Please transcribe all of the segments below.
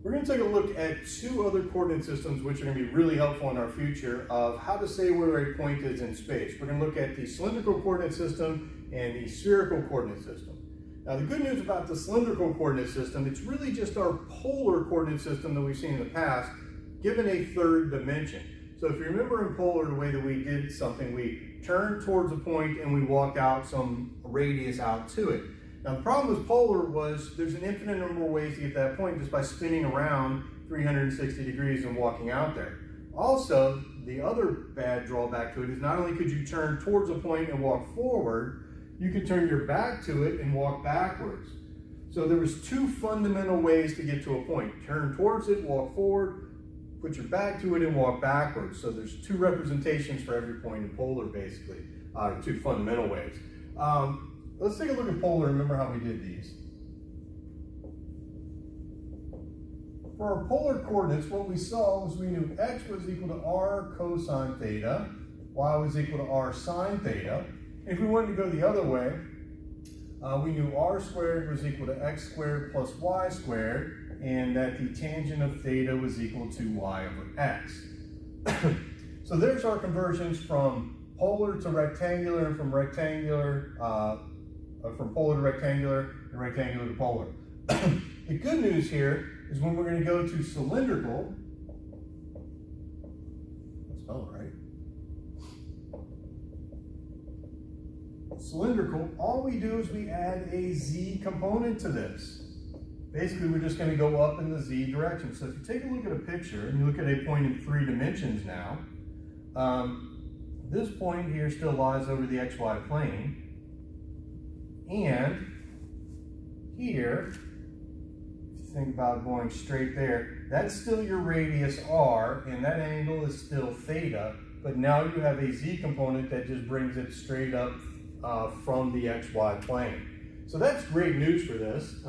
We're going to take a look at two other coordinate systems which are going to be really helpful in our future of how to say where a point is in space. We're going to look at the cylindrical coordinate system and the spherical coordinate system. Now the good news about the cylindrical coordinate system, it's really just our polar coordinate system that we've seen in the past, given a third dimension. So if you remember in polar, the way that we did something, we turned towards a point and we walked out some radius out to it. Now the problem with polar was there's an infinite number of ways to get to that point just by spinning around 360 degrees and walking out there. Also, the other bad drawback to it is not only could you turn towards a point and walk forward, you could turn your back to it and walk backwards. So there was two fundamental ways to get to a point. Turn towards it, walk forward, put your back to it and walk backwards. So there's two representations for every point in polar basically, two fundamental ways. Let's take a look at polar and remember how we did these. For our polar coordinates, what we saw was we knew x was equal to r cosine theta, y was equal to r sine theta. If we wanted to go the other way, we knew r squared was equal to x squared plus y squared, and that the tangent of theta was equal to y over x. So there's our conversions from polar to rectangular, and from polar to rectangular, and rectangular to polar. The good news here is when we're going to go to cylindrical, let's spell it right. Cylindrical, all we do is we add a z component to this. Basically, we're just going to go up in the z direction. So if you take a look at a picture and you look at a point in 3 dimensions now, this point here still lies over the xy plane. And here, if you think about going straight there, that's still your radius r, and that angle is still theta, but now you have a z component that just brings it straight up from the xy plane. So that's great news for this,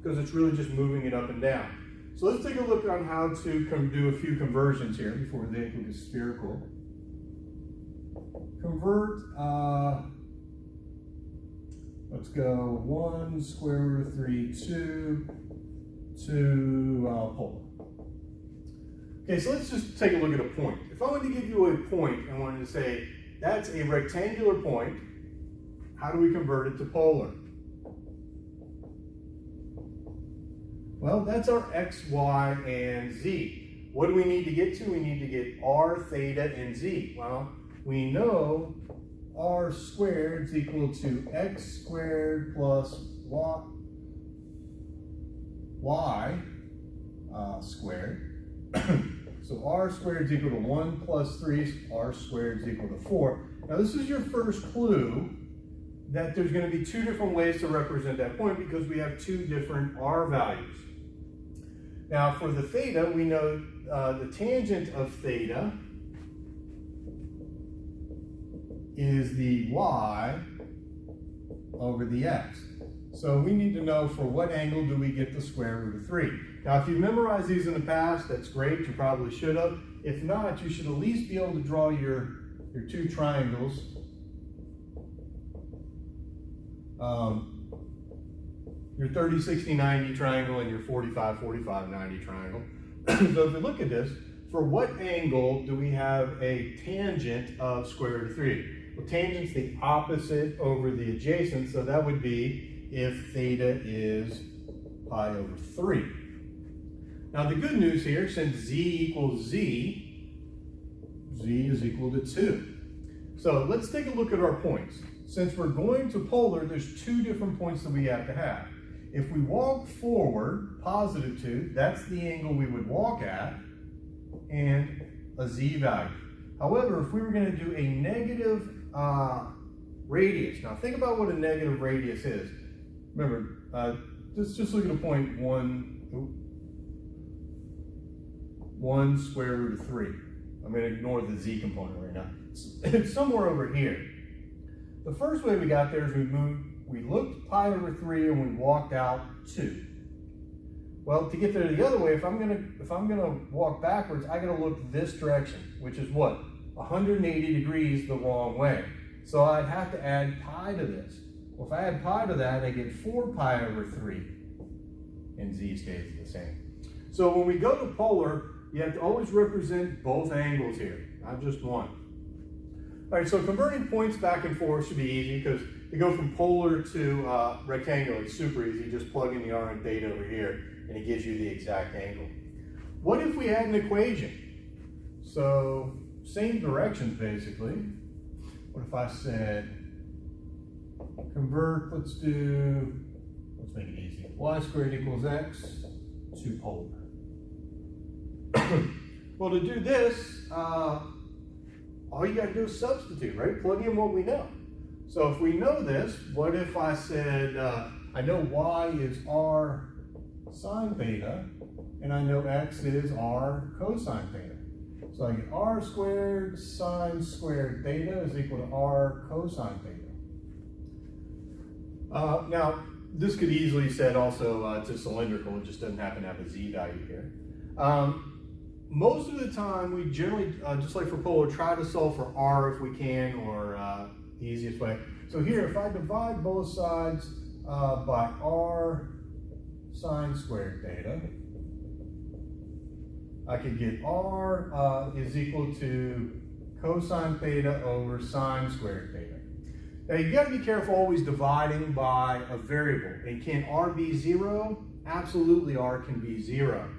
because it's really just moving it up and down. So let's take a look on how to do a few conversions here before we look at spherical. Convert, let's go 1 square root of 3, 2 to polar. Okay, so let's just take a look at a point. If I wanted to give you a point and wanted to say that's a rectangular point, how do we convert it to polar? Well, that's our x, y, and z. What do we need to get to? We need to get r, theta, and z. Well, we know r squared is equal to x squared plus y squared. So r squared is equal to 1 plus 3, r squared is equal to 4. Now this is your first clue that there's going to be two different ways to represent that point because we have two different r values. Now for the theta, we know the tangent of theta is the y over the x. So we need to know for what angle do we get the square root of 3. Now if you've memorized these in the past, that's great, you probably should have. If not, you should at least be able to draw your two triangles. Your 30, 60, 90 triangle and your 45, 45, 90 triangle. So if we look at this, for what angle do we have a tangent of square root of 3? Well, tangent's the opposite over the adjacent, so that would be if theta is pi over 3. Now the good news here, since z equals z, z is equal to 2. So let's take a look at our points. Since we're going to polar, there's two different points that we have to have. If we walk forward, positive 2, that's the angle we would walk at, and a z value. However, if we were going to do a negative radius, now think about what a negative radius is. Remember, just look at a point 1 square root of 3. I'm going to ignore the z component right now. It's somewhere over here. The first way we got there is we looked pi over 3 and we walked out 2. Well, to get there the other way, if I'm gonna walk backwards, I gotta look this direction, which is what? 180 degrees the wrong way. So I'd have to add pi to this. Well, if I add pi to that, I get 4 pi over 3, and z stays the same. So So when we go to polar, you have to always represent both angles here, not just one. All right, so converting points back and forth should be easy because to go from polar to rectangular, it's super easy. Just plug in the R and theta over here and it gives you the exact angle. What if we had an equation? So same directions basically. What if I said convert, let's make it easy. Y squared equals x to polar. Well, to do this, all you got to do is substitute, right? Plug in what we know. So if we know this, what if I said, I know y is r sine theta, and I know x is r cosine theta. So I get r squared sine squared theta is equal to r cosine theta. Now, this could easily be said also to cylindrical. It just doesn't happen to have a z value here. Most of the time, we generally, just like for polar, try to solve for r if we can, or the easiest way. So here, if I divide both sides by r sine squared theta, I could get r is equal to cosine theta over sine squared theta. Now you got to be careful always dividing by a variable. And can r be 0? Absolutely, r can be 0.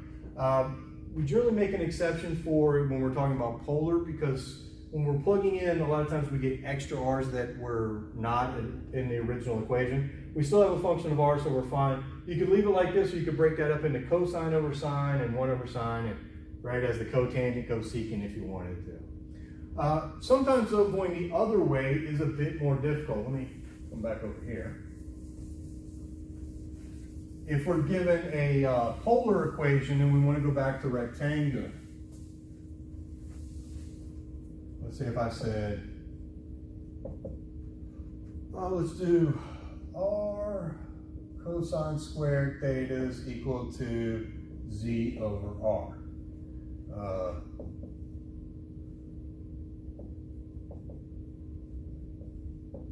We generally make an exception for when we're talking about polar, because when we're plugging in, a lot of times we get extra r's that were not in the original equation. We still have a function of r, so we're fine. You could leave it like this, or you could break that up into cosine over sine and 1 over sine, and right as the cotangent, cosecant if you wanted to. Sometimes though, going the other way is a bit more difficult. Let me come back over here. If we're given a polar equation and we want to go back to rectangular, let's say if I said, let's do r cosine squared theta is equal to z over r.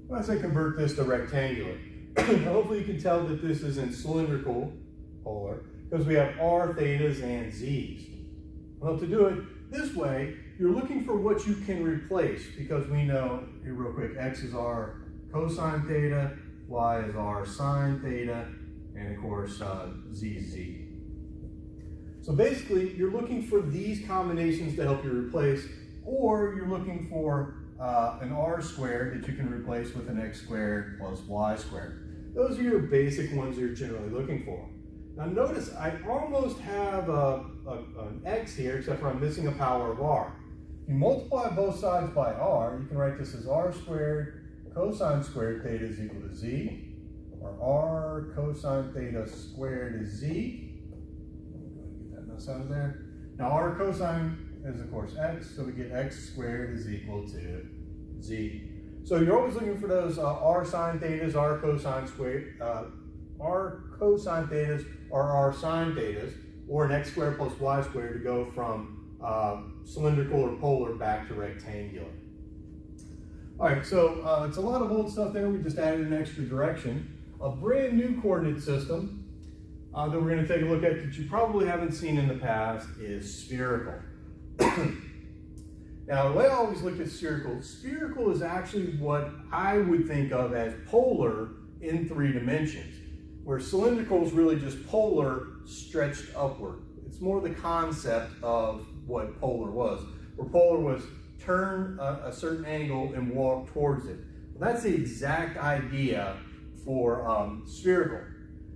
When I say convert this to rectangular, hopefully you can tell that this is in cylindrical polar because we have r, thetas, and z's. Well, to do it this way, you're looking for what you can replace, because we know, here real quick, x is r cosine theta, y is r sine theta, and of course z is z. So basically, you're looking for these combinations to help you replace, or you're looking for an r squared that you can replace with an x squared plus y squared. Those are your basic ones you're generally looking for. Now notice I almost have an x here, except for I'm missing a power of r. If you multiply both sides by r, you can write this as r squared cosine squared theta is equal to z, or r cosine theta squared is z. Get that mess out of there. Now r cosine is of course x, so we get x squared is equal to z. So you're always looking for those r sine thetas, r cosine squared, r cosine thetas, or r sine thetas, or an x squared plus y squared to go from cylindrical or polar back to rectangular. All right, so it's a lot of old stuff there. We just added an extra direction. A brand new coordinate system that we're going to take a look at that you probably haven't seen in the past is spherical. Now, the way I always look at spherical is actually what I would think of as polar in 3 dimensions, where cylindrical is really just polar stretched upward. It's more the concept of what polar was, where polar was turn a certain angle and walk towards it. Well, that's the exact idea for spherical.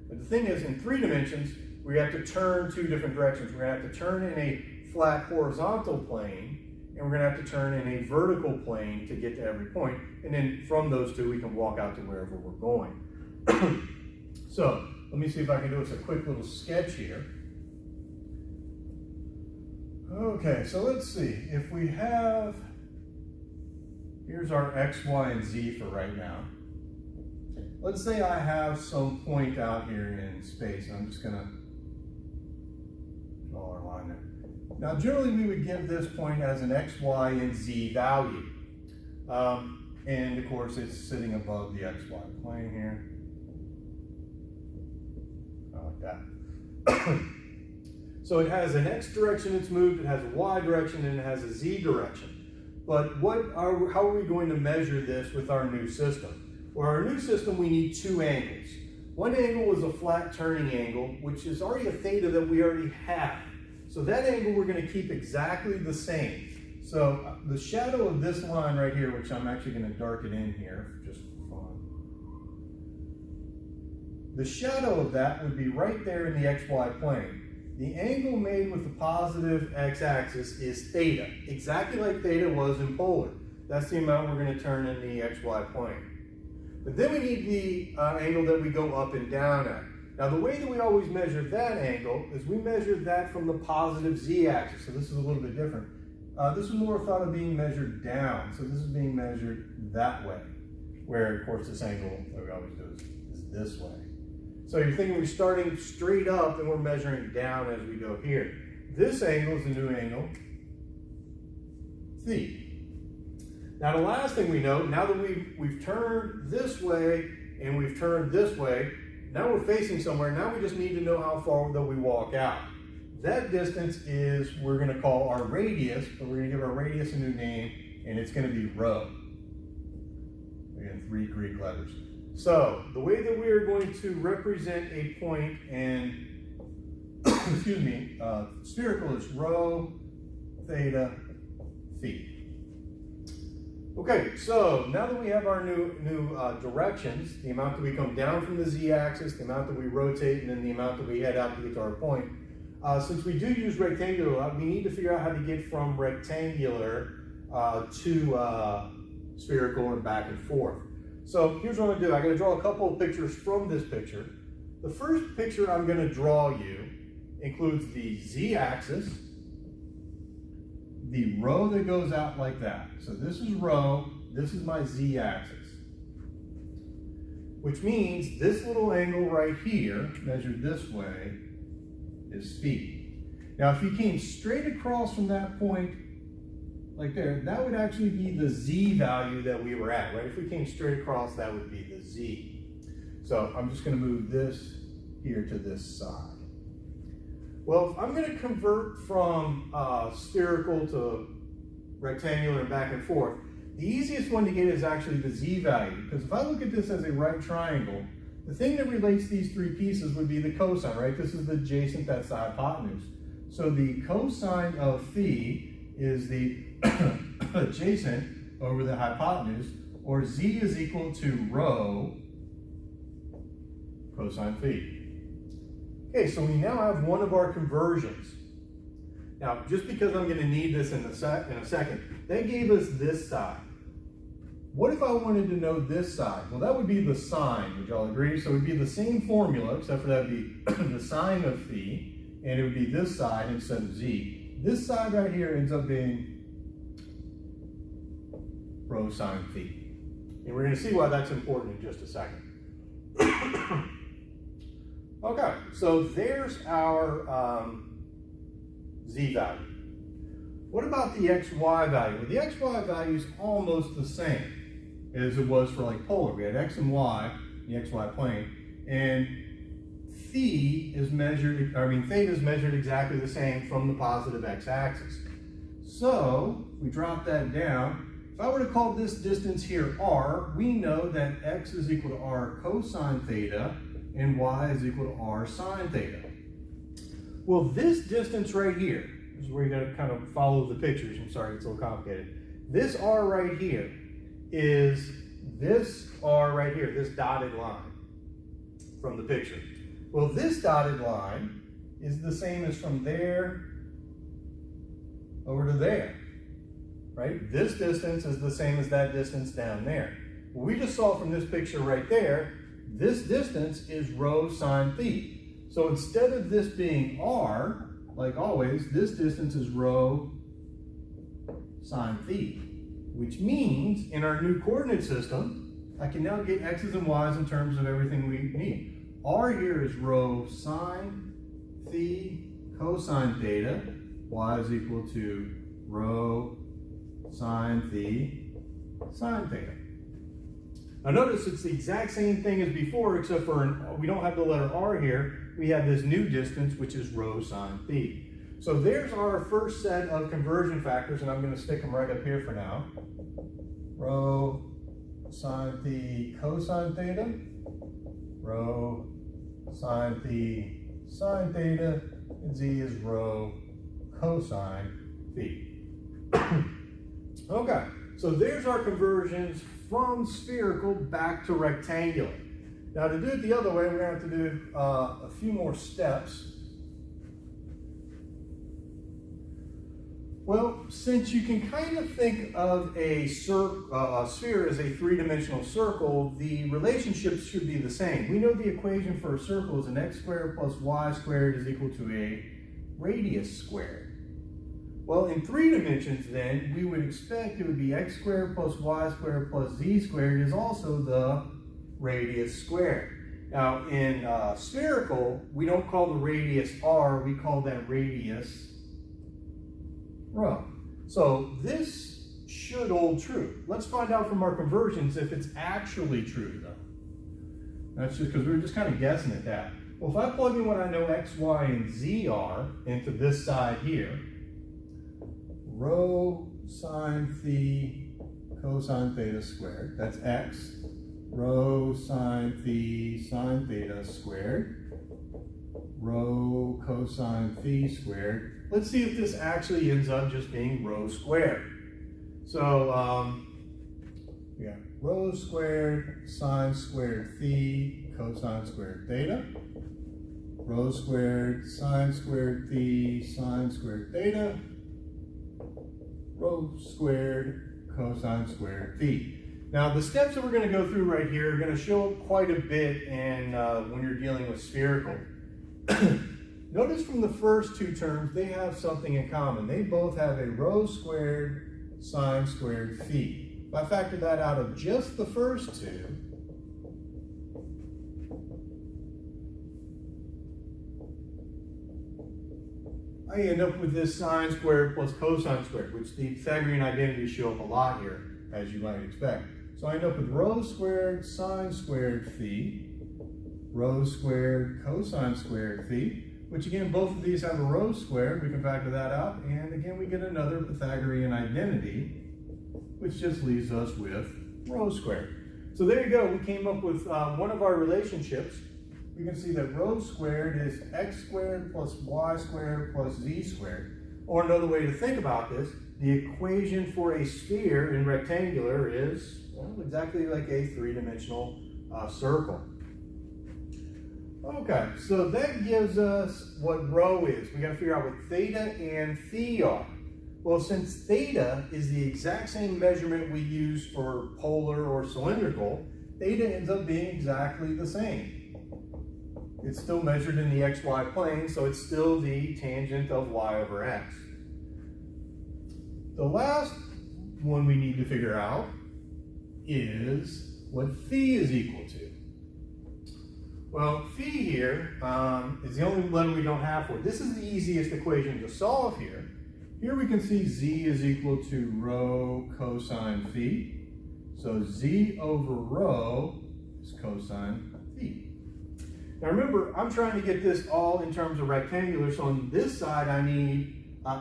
But the thing is, in 3 dimensions, we have to turn 2 different directions. We're going to have to turn in a flat horizontal plane, and we're going to have to turn in a vertical plane to get to every point. And then from those 2, we can walk out to wherever we're going. So let me see if I can do us a quick little sketch here. Okay, so let's see. If we have, here's our x, y, and z for right now. Let's say I have some point out here in space. I'm just going to draw our line there. Now, generally, we would give this point as an x, y, and z value. And, of course, it's sitting above the x, y plane here. Like that. So it has an X direction it's moved, it has a Y direction, and it has a Z direction. But how are we going to measure this with our new system? For our new system, we need two angles. One angle is a flat turning angle, which is already a theta that we already have. So that angle we're going to keep exactly the same. So the shadow of this line right here, which I'm actually going to darken in here just for fun. The shadow of that would be right there in the XY plane. The angle made with the positive x-axis is theta, exactly like theta was in polar. That's the amount we're going to turn in the xy plane. But then we need the angle that we go up and down at. Now the way that we always measure that angle is we measure that from the positive z-axis. So this is a little bit different. This is more thought of being measured down. So this is being measured that way, where of course this angle that we always do is this way. So you're thinking we're starting straight up and we're measuring down as we go here. This angle is the new angle, phi. Now the last thing we know, now that we've turned this way and we've turned this way, now we're facing somewhere, now we just need to know how far that we walk out. That distance is, we're going to call our radius, but we're going to give our radius a new name, and it's going to be rho. Again, 3 Greek letters. So, the way that we are going to represent a point and, excuse me, spherical is rho, theta, phi. Okay, so now that we have our new directions, the amount that we come down from the z-axis, the amount that we rotate, and then the amount that we head out to get to our point, since we do use rectangular, we need to figure out how to get from rectangular to spherical and back and forth. So here's what I'm going to do. I'm going to draw a couple of pictures from this picture. The first picture I'm going to draw you includes the z-axis, the rho that goes out like that. So this is rho, this is my z-axis. Which means this little angle right here, measured this way, is phi. Now if you came straight across from that point, like there, that would actually be the z value that we were at, right? If we came straight across, that would be the z. So I'm just going to move this here to this side. Well, if I'm going to convert from spherical to rectangular and back and forth, the easiest one to get is actually the z value. Because if I look at this as a right triangle, the thing that relates these three pieces would be the cosine, right? This is the adjacent, that's the hypotenuse. So the cosine of phi is the adjacent over the hypotenuse, or z is equal to rho cosine phi. Okay, so we now have one of our conversions. Now, just because I'm going to need this in a second, that gave us this side. What if I wanted to know this side? Well, that would be the sine, would y'all agree? So it would be the same formula, except for that would be the sine of phi, and it would be this side instead of z. This side right here ends up being rho sine phi. And we're going to see why that's important in just a second. Okay, so there's our z value. What about the xy value? Well, the xy value is almost the same as it was for like polar. We had x and y, the xy plane, and theta is measured exactly the same from the positive x-axis. So, if we drop that down, if I were to call this distance here r, we know that x is equal to r cosine theta, and y is equal to r sine theta. Well, this distance right here, this is where you got to kind of follow the pictures. I'm sorry, it's a little complicated. This r right here is this r right here, this dotted line from the picture. Well, this dotted line is the same as from there over to there, right? This distance is the same as that distance down there. Well, we just saw from this picture right there, this distance is rho sine theta. So instead of this being r, like always, this distance is rho sine theta, which means in our new coordinate system, I can now get x's and y's in terms of everything we need. R here is rho sine theta cosine theta. Y is equal to rho sine theta sine theta. Now notice it's the exact same thing as before, except for we don't have the letter R here. we have this new distance, which is rho sine theta. So there's our first set of conversion factors, and I'm going to stick them right up here for now. Rho sine theta cosine theta, rho sine theta sine theta, and z is rho cosine theta. Okay, so there's our conversions from spherical back to rectangular. Now to do it the other way, we're going to have to do a few more steps. Well, since you can kind of think of a sphere as a three-dimensional circle, the relationships should be the same. We know the equation for a circle is an x squared plus y squared is equal to a radius squared. Well, in 3 dimensions then, we would expect it would be x squared plus y squared plus z squared is also the radius squared. Now, in spherical, we don't call the radius r, we call that radius rho. So this should hold true. Let's find out from our conversions if it's actually true, though. That's just because we were just kind of guessing at that. Well, if I plug in what I know x, y, and z are into this side here, rho sine theta cosine theta squared, that's x, rho sine theta squared, rho cosine theta squared. Let's see if this actually ends up just being rho squared. So we got rho squared sine squared theta cosine squared theta, rho squared sine squared theta sine squared theta, rho squared cosine squared theta. Now the steps that we're going to go through right here are going to show up quite a bit in, when you're dealing with spherical. Notice from the first 2 terms, they have something in common. They both have a rho squared sine squared theta. If I factor that out of just the first 2, I end up with this sine squared plus cosine squared, which the Pythagorean identities show up a lot here, as you might expect. So I end up with rho squared sine squared theta, rho squared cosine squared theta, which again, both of these have a rho squared. We can factor that out, and again, we get another Pythagorean identity, which just leaves us with rho squared. So there you go. We came up with one of our relationships. We can see that rho squared is x squared plus y squared plus z squared. Or another way to think about this, the equation for a sphere in rectangular is, well, exactly like a 3-dimensional circle. Okay, so that gives us what rho is. We got to figure out what theta and phi are. Well, since theta is the exact same measurement we use for polar or cylindrical, theta ends up being exactly the same. It's still measured in the xy plane, so it's still the tangent of y over x. The last one we need to figure out is what phi is equal to. Well, phi here is the only one we don't have for. This is the easiest equation to solve here. Here we can see z is equal to rho cosine phi. So z over rho is cosine phi. Now remember, I'm trying to get this all in terms of rectangular, so on this side I need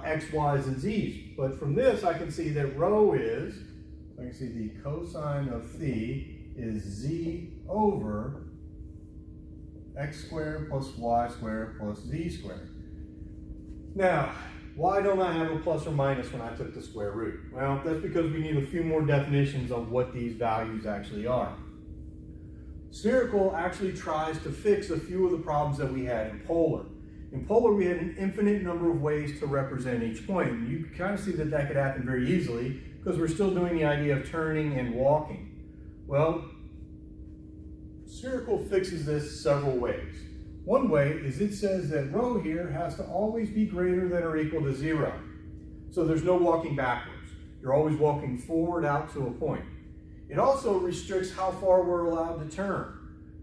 x, y's, and z's. But from this I can see that rho is, I can see the cosine of phi is z over x squared plus y squared plus z squared. Now, why don't I have a plus or minus when I took the square root? Well, that's because we need a few more definitions on what these values actually are. Spherical actually tries to fix a few of the problems that we had in polar. In polar, we had an infinite number of ways to represent each point. And you can kind of see that that could happen very easily because we're still doing the idea of turning and walking. Well, spherical fixes this several ways. One way is it says that rho here has to always be greater than or equal to 0. So there's no walking backwards. You're always walking forward out to a point. It also restricts how far we're allowed to turn.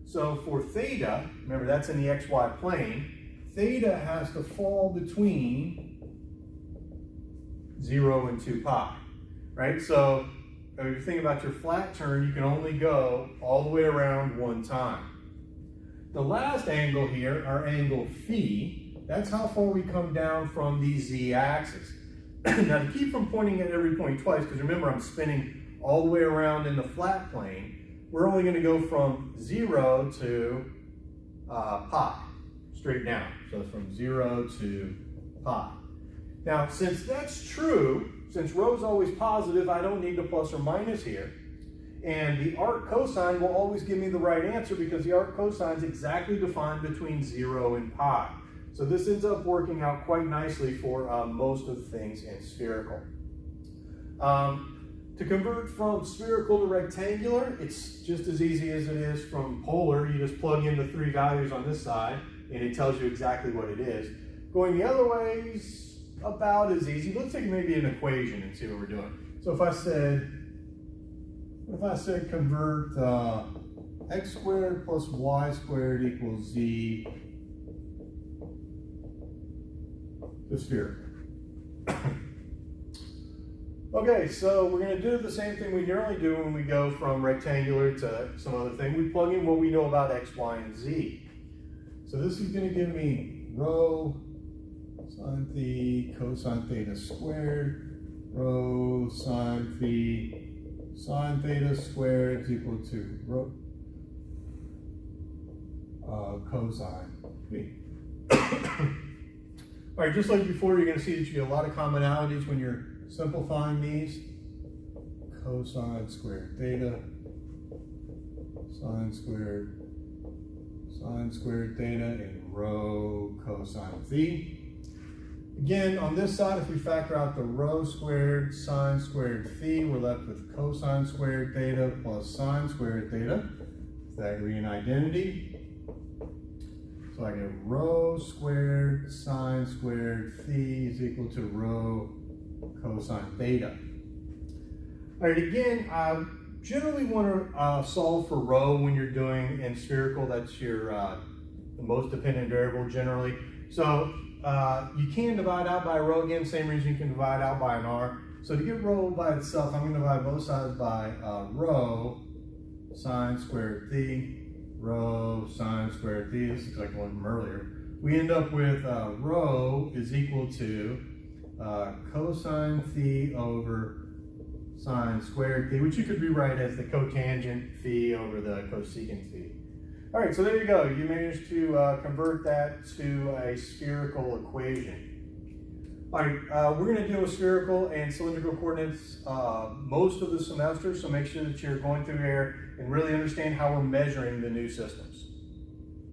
So for theta, remember that's in the xy plane, theta has to fall between 0 and 2 pi, right? So if you think about your flat turn, you can only go all the way around one time. The last angle here, our angle phi, that's how far we come down from the z-axis. Now to keep from pointing at every point twice, because remember I'm spinning all the way around in the flat plane, we're only going to go from 0 to pi, straight down. So it's from 0 to pi. Now since that's true, since rho is always positive, I don't need the plus or minus here. And the arc cosine will always give me the right answer because the arc cosine is exactly defined between 0 and pi. So this ends up working out quite nicely for most of the things in spherical. To convert from spherical to rectangular, it's just as easy as it is from polar. You just plug in the 3 values on this side and it tells you exactly what it is. Going the other way is about as easy. Let's take maybe an equation and see what we're doing. So if I said convert x squared plus y squared equals z to spherical. Okay, so we're going to do the same thing we normally do when we go from rectangular to some other thing. We plug in what we know about x, y, and z. So this is going to give me rho sine theta cosine theta squared, rho sine theta squared is equal to rho cosine theta. All right, just like before, you're going to see that you get a lot of commonalities when you're simplifying these. Cosine squared theta, sine squared theta, and rho cosine theta. Again, on this side, if we factor out the rho squared, sine squared theta, we're left with cosine squared theta plus sine squared theta. Pythagorean identity. So I get rho squared sine squared theta is equal to rho cosine theta. All right, again, I generally want to solve for rho when you're doing in spherical. That's your the most dependent variable generally. So you can divide out by rho again, same reason you can divide out by an r. So to get rho by itself, I'm going to divide both sides by rho sine squared theta, rho sine squared theta. This looks like one from earlier. We end up with rho is equal to cosine theta over sine squared theta, which you could rewrite as the cotangent phi over the cosecant theta. All right, so there you go. You managed to convert that to a spherical equation. All right, we're going to deal with spherical and cylindrical coordinates most of the semester, so make sure that you're going through here and really understand how we're measuring the new systems.